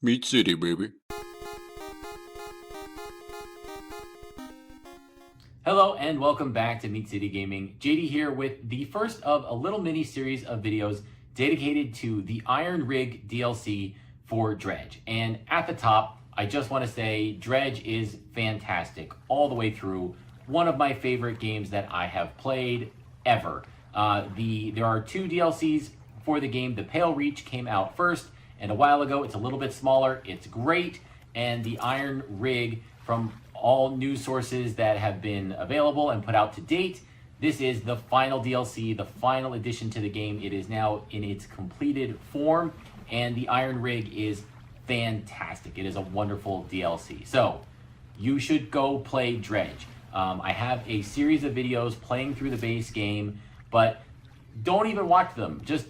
Meat City, baby. Hello and welcome back to Meat City Gaming. JD here with the first of a little mini series of videos dedicated to the Iron Rig DLC for Dredge. And at the top, I just want to say Dredge is fantastic all the way through. One of my favorite games that I have played ever. There are two DLCs for the game. The Pale Reach came out first, and a while ago. It's a little bit smaller. It's great. And the Iron Rig, from all news sources that have been available and put out to date, this is the final DLC, the final addition to the game. It is now in its completed form, and the Iron Rig is fantastic. It is a wonderful DLC. So you should go play Dredge. I have a series of videos playing through the base game, but don't even watch them. Just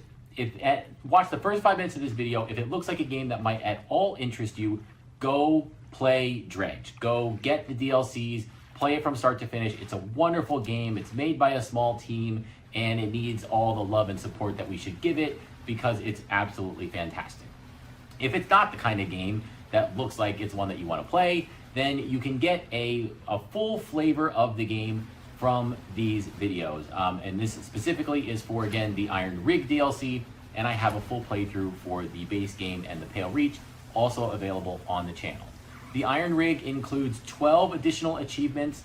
watch the first 5 minutes of this video. If it looks like a game that might at all interest you, go play Dredge. Go get the DLCs, play it from start to finish. It's a wonderful game. It's made by a small team, and it needs all the love and support that we should give it because it's absolutely fantastic. If it's not the kind of game that looks like it's one that you want to play, then you can get a full flavor of the game from these videos. And this specifically is for, again, the Iron Rig DLC, and I have a full playthrough for the base game and the Pale Reach, also available on the channel. The Iron Rig includes 12 additional achievements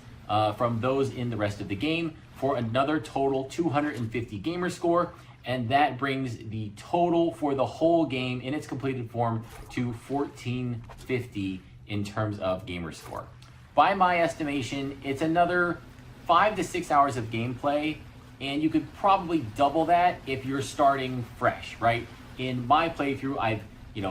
from those in the rest of the game for another total 250 gamer score, and that brings the total for the whole game in its completed form to 1450 in terms of gamer score. By my estimation, it's another 5 to 6 hours of gameplay, and you could probably double that if you're starting fresh, right? In my playthrough, I've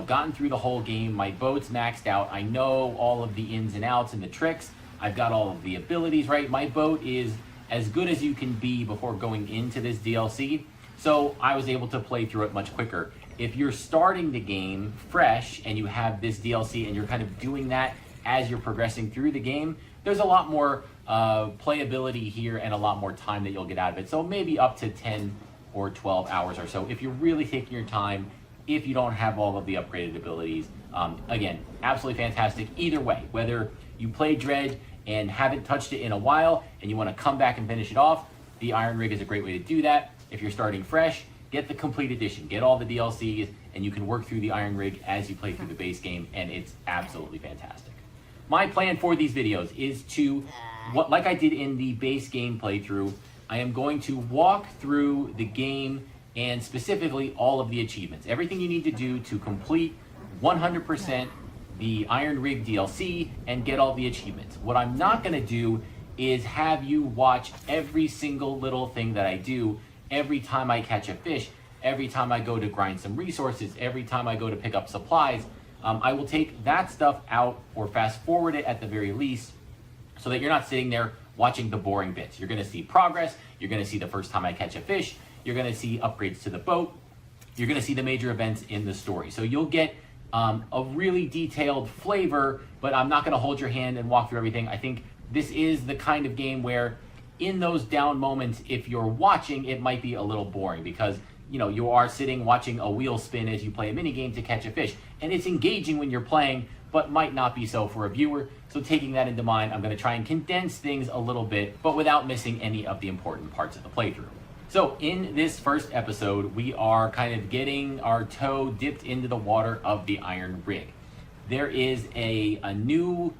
gotten through the whole game. My boat's maxed out. I know all of the ins and outs and the tricks. I've got all of the abilities, right? My boat is as good as you can be before going into this DLC, so I was able to play through it much quicker. If you're starting the game fresh and you have this DLC and you're kind of doing that as you're progressing through the game, there's a lot more playability here and a lot more time that you'll get out of it. So maybe up to 10 or 12 hours or so if you're really taking your time, if you don't have all of the upgraded abilities. Again, absolutely fantastic either way. Whether you play Dredge and haven't touched it in a while and you want to come back and finish it off, the Iron Rig is a great way to do that. If you're starting fresh, get the complete edition, get all the DLCs, and you can work through the Iron Rig as you play through the base game, and it's absolutely fantastic. My plan for these videos is to, like I did in the base game playthrough, I am going to walk through the game and specifically all of the achievements. Everything you need to do to complete 100% the Iron Rig DLC and get all the achievements. What I'm not gonna do is have you watch every single little thing that I do every time I catch a fish, every time I go to grind some resources, every time I go to pick up supplies. I will take that stuff out or fast forward it at the very least so that you're not sitting there watching the boring bits. You're gonna see progress, you're gonna see the first time I catch a fish, you're gonna see upgrades to the boat, you're gonna see the major events in the story. So you'll get a really detailed flavor, but I'm not gonna hold your hand and walk through everything. I think this is the kind of game where in those down moments, if you're watching, it might be a little boring because you are sitting watching a wheel spin as you play a mini game to catch a fish. And it's engaging when you're playing, but might not be so for a viewer. So taking that into mind, I'm gonna try and condense things a little bit, but without missing any of the important parts of the playthrough. So in this first episode, we are kind of getting our toe dipped into the water of the Iron Rig. There is a new,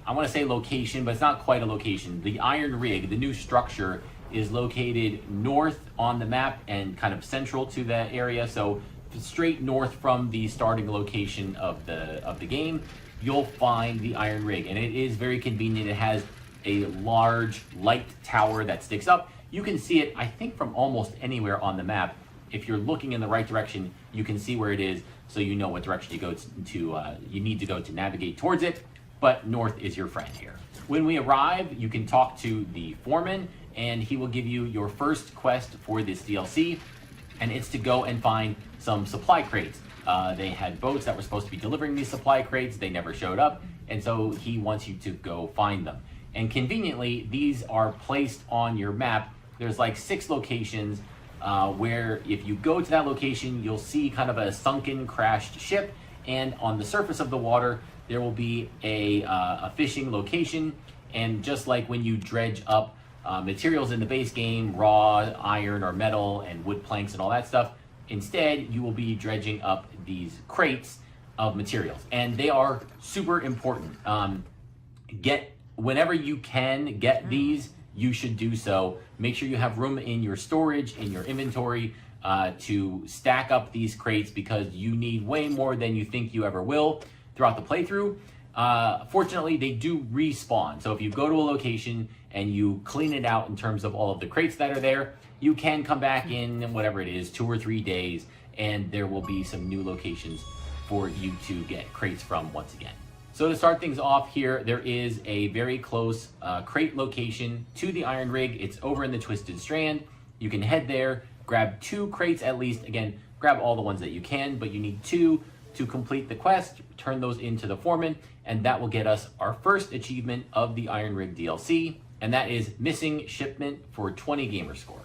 I want to say location, but it's not quite a location. The Iron Rig, the new structure, is located north on the map and kind of central to the area. So straight north from the starting location of the game, you'll find the Iron Rig, and it is very convenient. It has a large light tower that sticks up. You can see it, I think, from almost anywhere on the map. If you're looking in the right direction, you can see where it is, so you know what direction you need to go to navigate towards it. But north is your friend here. When we arrive, you can talk to the foreman, and he will give you your first quest for this DLC, and it's to go and find some supply crates. They had boats that were supposed to be delivering these supply crates. They never showed up, and so he wants you to go find them. And conveniently, these are placed on your map. There's like 6 locations where if you go to that location, you'll see kind of a sunken, crashed ship, and on the surface of the water, there will be a fishing location. And just like when you dredge up materials in the base game, raw iron or metal and wood planks and all that stuff, instead you will be dredging up these crates of materials, and they are super important. Whenever you can get these, you should do so. Make sure you have room in your storage, in your inventory, to stack up these crates, because you need way more than you think you ever will throughout the playthrough. Fortunately, they do respawn. So if you go to a location and you clean it out in terms of all of the crates that are there, you can come back in whatever it is, 2 or 3 days, and there will be some new locations for you to get crates from once again. So to start things off here, there is a very close crate location to the Iron Rig. It's over in the Twisted Strand. You can head there, grab 2 crates at least. Again, grab all the ones that you can, but you need 2 to complete the quest. Turn those into the Foreman, and that will get us our first achievement of the Iron Rig DLC, and that is Missing Shipment for 20 gamer score.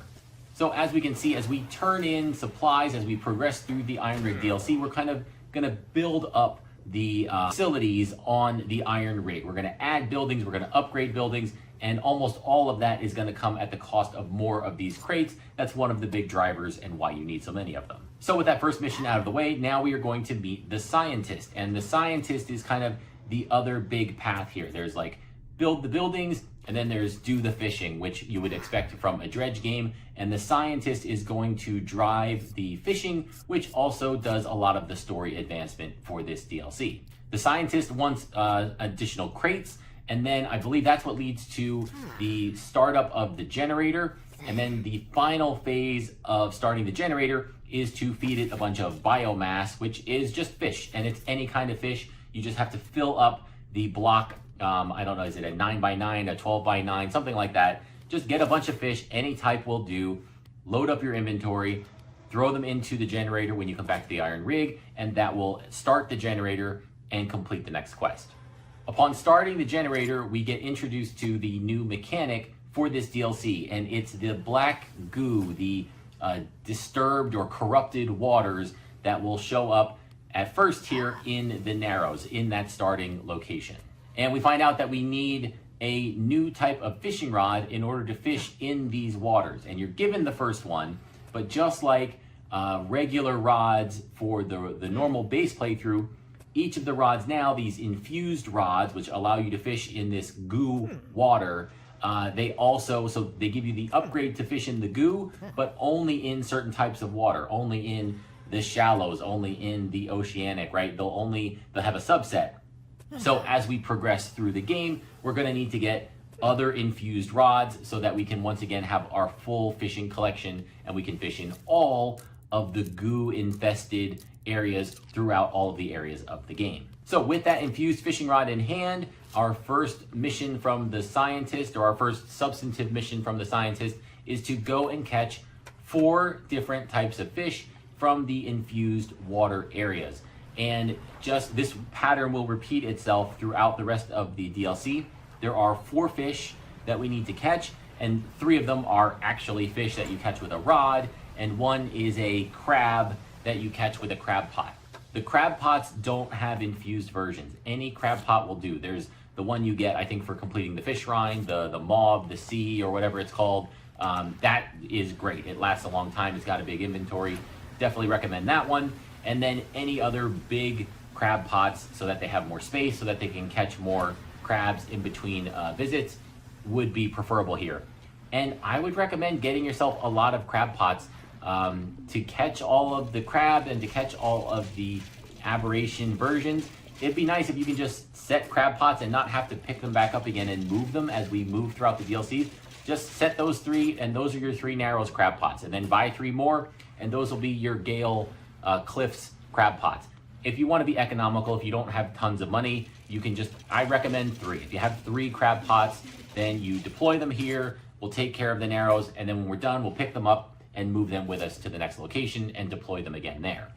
So as we can see, as we turn in supplies, as we progress through the Iron Rig DLC, we're kind of going to build up the facilities on the Iron Rig. We're going to add buildings, we're going to upgrade buildings, and almost all of that is going to come at the cost of more of these crates. That's one of the big drivers and why you need so many of them. So with that first mission out of the way, now we are going to meet the Scientist, and the Scientist is kind of the other big path here. There's like build the buildings, and then there's do the fishing, which you would expect from a Dredge game, and the Scientist is going to drive the fishing, which also does a lot of the story advancement for this DLC. The Scientist wants additional crates, and then I believe that's what leads to the startup of the generator, and then the final phase of starting the generator is to feed it a bunch of biomass, which is just fish, and it's any kind of fish. You just have to fill up the block. I don't know, is it a 9x9, a 12x9, something like that. Just get a bunch of fish, any type will do, load up your inventory, throw them into the generator when you come back to the Iron Rig, and that will start the generator and complete the next quest. Upon starting the generator, we get introduced to the new mechanic for this DLC, and it's the black goo, the disturbed or corrupted waters that will show up at first here in the Narrows, in that starting location. And we find out that we need a new type of fishing rod in order to fish in these waters. And you're given the first one, but just like regular rods for the normal base playthrough, each of the rods now, these infused rods, which allow you to fish in this goo water, they give you the upgrade to fish in the goo, but only in certain types of water, only in the shallows, only in the oceanic, right? They'll have a subset. So as we progress through the game, we're going to need to get other infused rods so that we can once again have our full fishing collection, and we can fish in all of the goo infested areas throughout all of the areas of the game. So with that infused fishing rod in hand, our first mission from the Scientist, or our first substantive mission from the Scientist, is to go and catch 4 different types of fish from the infused water areas. And just this pattern will repeat itself throughout the rest of the DLC. There are 4 fish that we need to catch, and 3 of them are actually fish that you catch with a rod, and 1 is a crab that you catch with a crab pot. The crab pots don't have infused versions. Any crab pot will do. There's the one you get, I think, for completing the fish rind, the Mauve, the Sea, or whatever it's called. That is great. It lasts a long time. It's got a big inventory. Definitely recommend that one. And then any other big crab pots, so that they have more space, so that they can catch more crabs in between visits, would be preferable here. And I would recommend getting yourself a lot of crab pots to catch all of the crab and to catch all of the aberration versions. It'd be nice if you can just set crab pots and not have to pick them back up again and move them as we move throughout the DLCs. Just set those 3, and those are your 3 Narrows crab pots, and then buy 3 more, and those will be your Gale Cliffs crab pots. If you want to be economical, if you don't have tons of money, you can I recommend 3. If you have 3 crab pots, then you deploy them here, we'll take care of the Narrows, and then when we're done, we'll pick them up and move them with us to the next location and deploy them again there.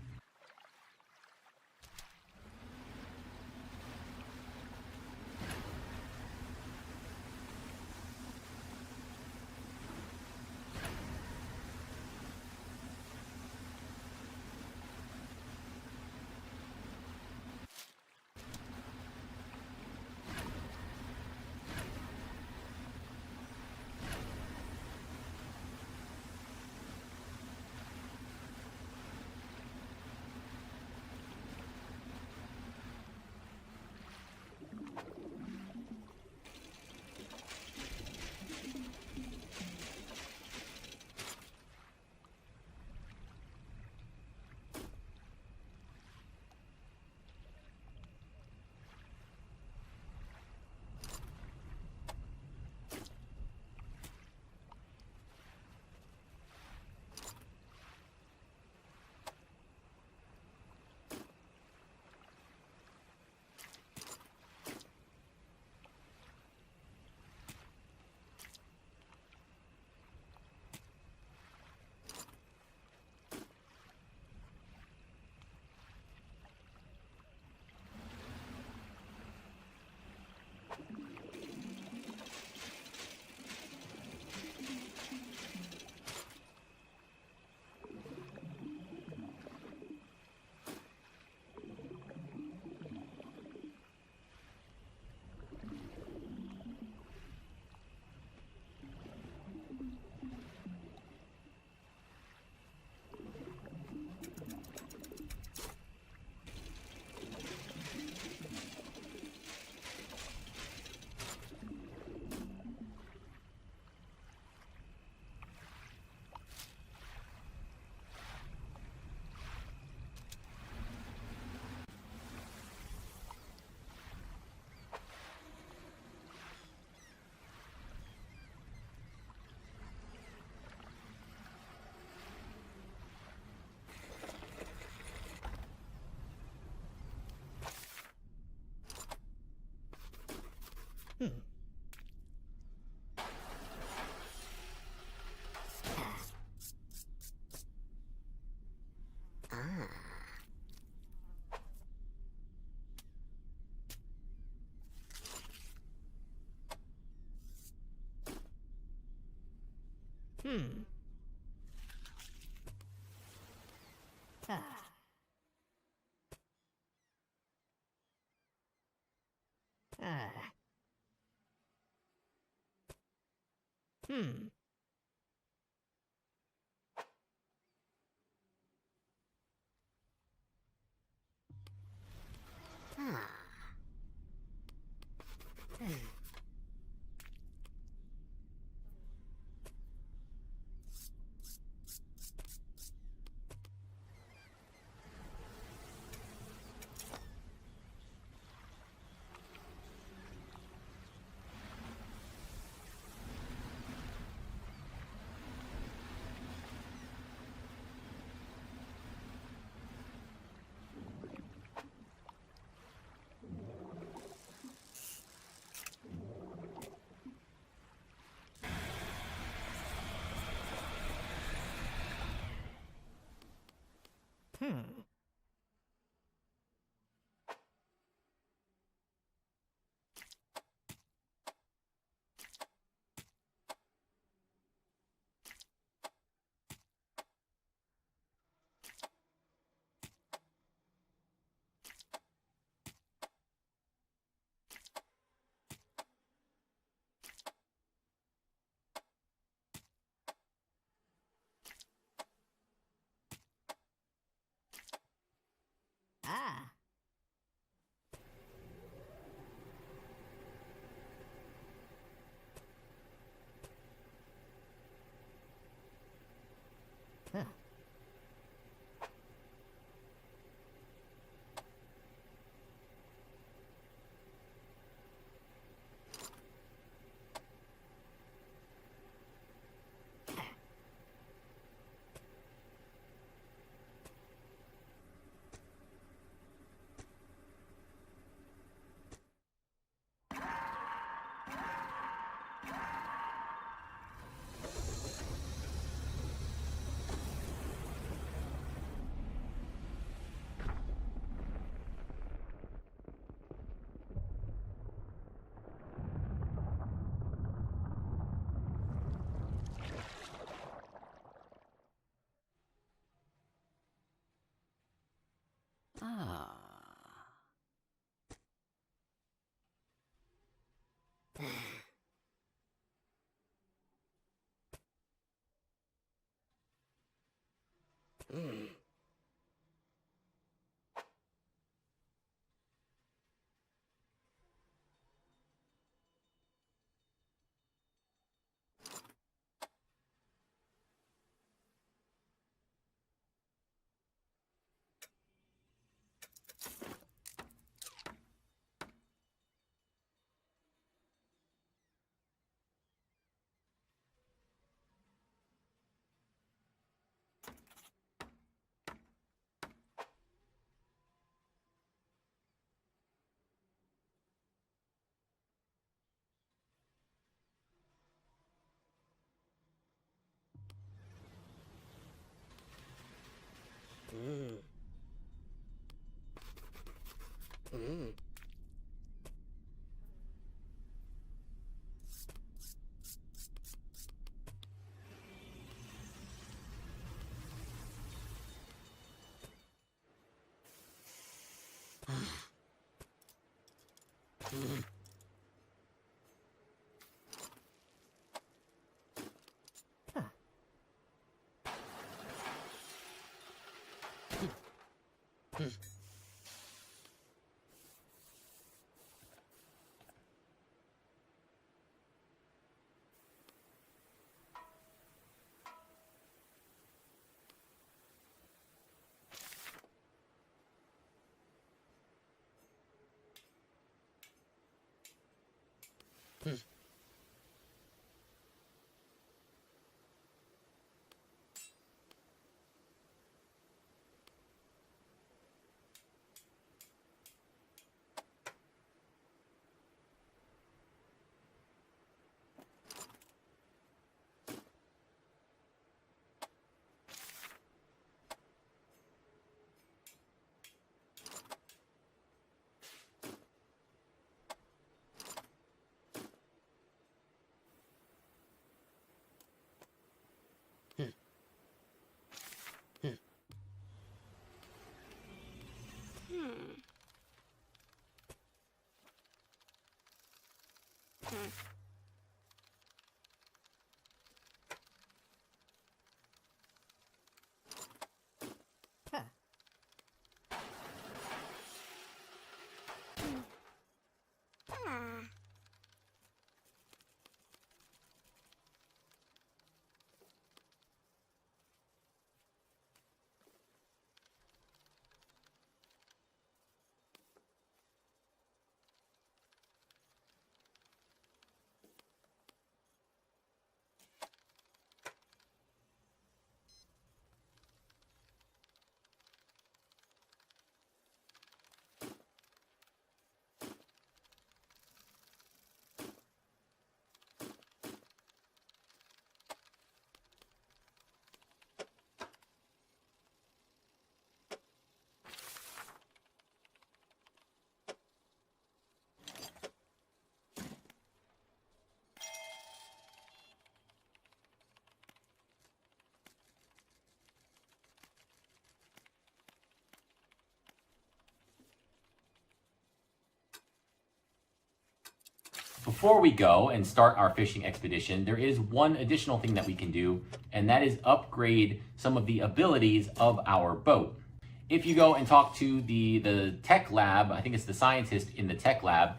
Before we go and start our fishing expedition, there is one additional thing that we can do, and that is upgrade some of the abilities of our boat. If you go and talk to the tech lab, I think it's the scientist in the tech lab,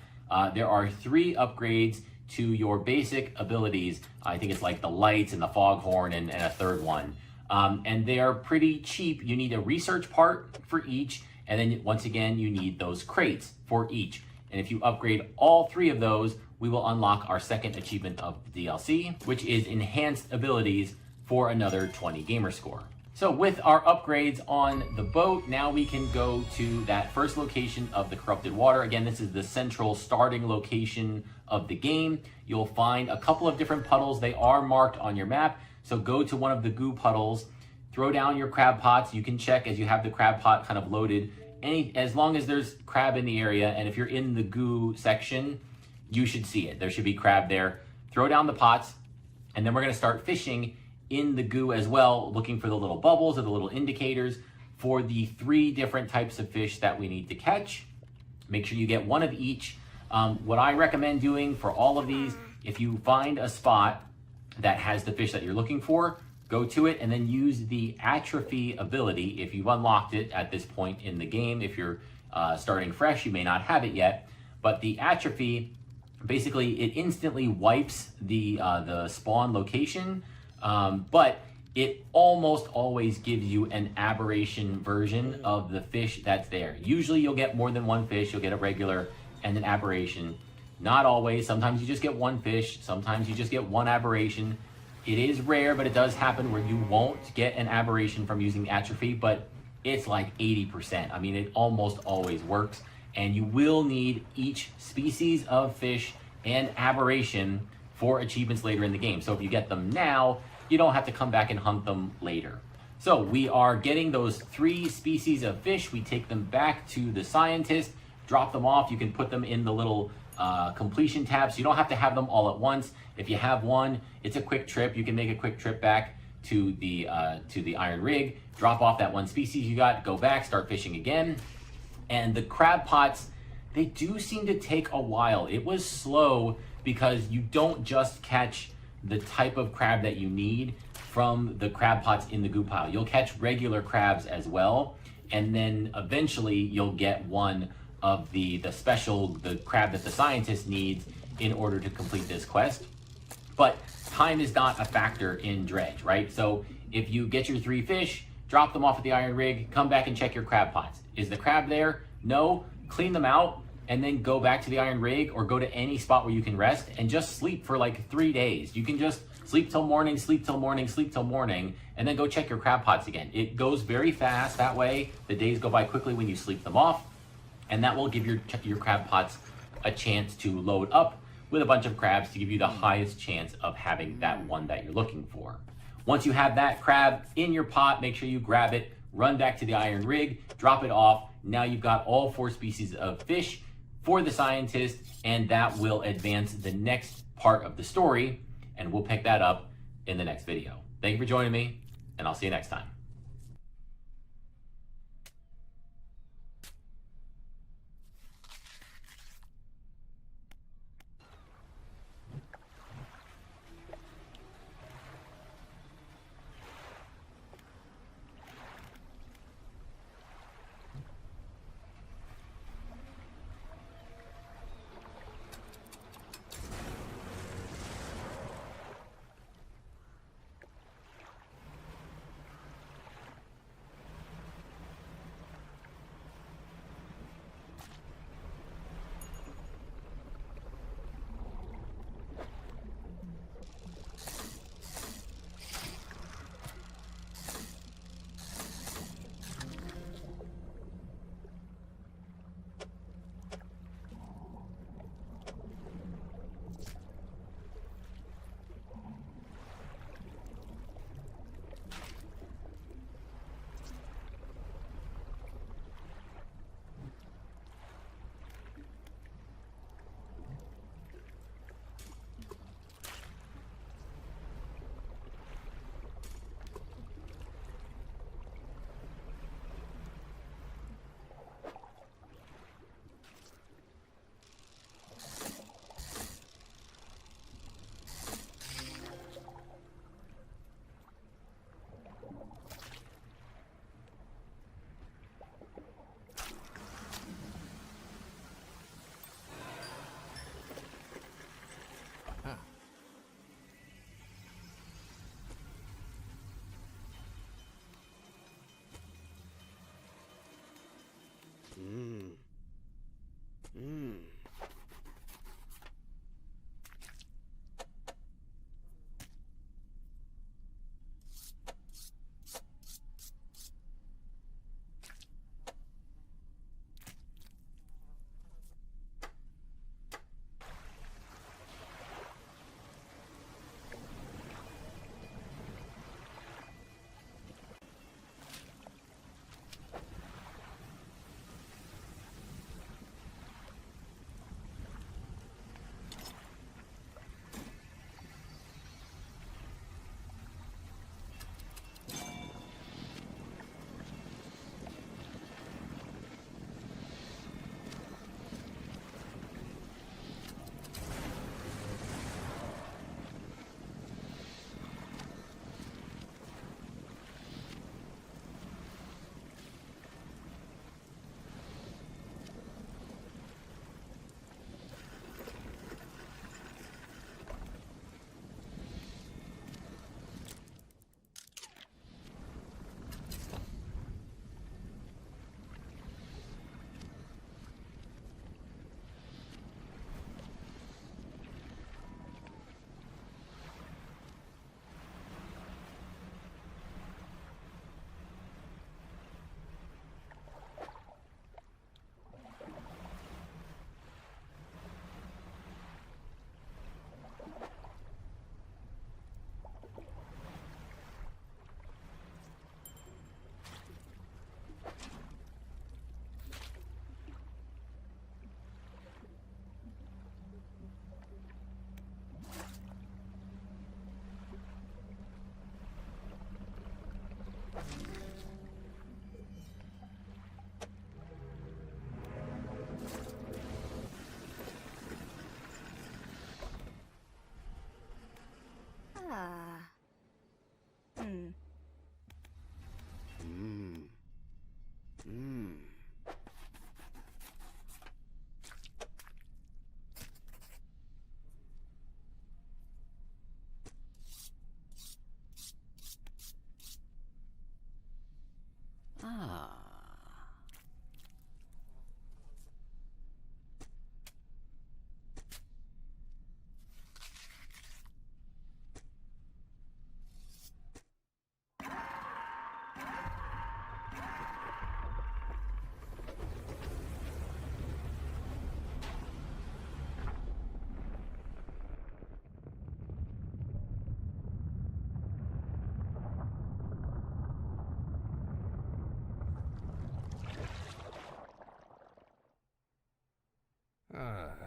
there are 3 upgrades to your basic abilities. I think it's like the lights and the foghorn and a third one. And they are pretty cheap. You need a research part for each, and then once again, you need those crates for each. And if you upgrade all 3 of those, we will unlock our second achievement of the DLC, which is enhanced abilities for another 20 gamer score. So with our upgrades on the boat, now we can go to that first location of the corrupted water. Again, this is the central starting location of the game. You'll find a couple of different puddles. They are marked on your map. So go to one of the goo puddles, throw down your crab pots. You can check as you have the crab pot kind of loaded, as long as there's crab in the area, and if you're in the goo section, you should see it. There should be crab there. Throw down the pots, and then we're gonna start fishing in the goo as well, looking for the little bubbles or the little indicators for the 3 different types of fish that we need to catch. Make sure you get one of each. What I recommend doing for all of these, if you find a spot that has the fish that you're looking for, go to it and then use the atrophy ability. If you've unlocked it at this point in the game, if you're starting fresh, you may not have it yet, but the atrophy, basically it instantly wipes the spawn location, but it almost always gives you an aberration version of the fish that's there. Usually you'll get more than 1 fish. You'll get a regular and an aberration. Not always. Sometimes you just get 1 fish. Sometimes you just get 1 aberration. It is rare, but it does happen where you won't get an aberration from using atrophy, but it's like 80%. I mean, it almost always works, and you will need each species of fish and aberration for achievements later in the game. So if you get them now, you don't have to come back and hunt them later. So we are getting those 3 species of fish. We take them back to the scientist, drop them off. You can put them in the little completion tabs. You don't have to have them all at once. If you have one, it's a quick trip. You can make a quick trip back to the iron rig, drop off that 1 species you got, go back, start fishing again. And the crab pots, they do seem to take a while. It was slow because you don't just catch the type of crab that you need from the crab pots in the goo pile. You'll catch regular crabs as well, and then eventually you'll get one of the crab that the scientist needs in order to complete this quest. But time is not a factor in Dredge, right? So if you get your 3 fish, drop them off at the iron rig, come back and check your crab pots. Is the crab there? No. Clean them out and then go back to the iron rig or go to any spot where you can rest and just sleep for like 3 days. You can just sleep till morning, sleep till morning, sleep till morning, and then go check your crab pots again. It goes very fast that way. The days go by quickly when you sleep them off, and that will give your crab pots a chance to load up with a bunch of crabs to give you the highest chance of having that one that you're looking for. Once you have that crab in your pot, make sure you grab it, run back to the iron rig, drop it off. Now you've got all 4 species of fish for the scientist, and that will advance the next part of the story, and we'll pick that up in the next video. Thank you for joining me, and I'll see you next time. Huh.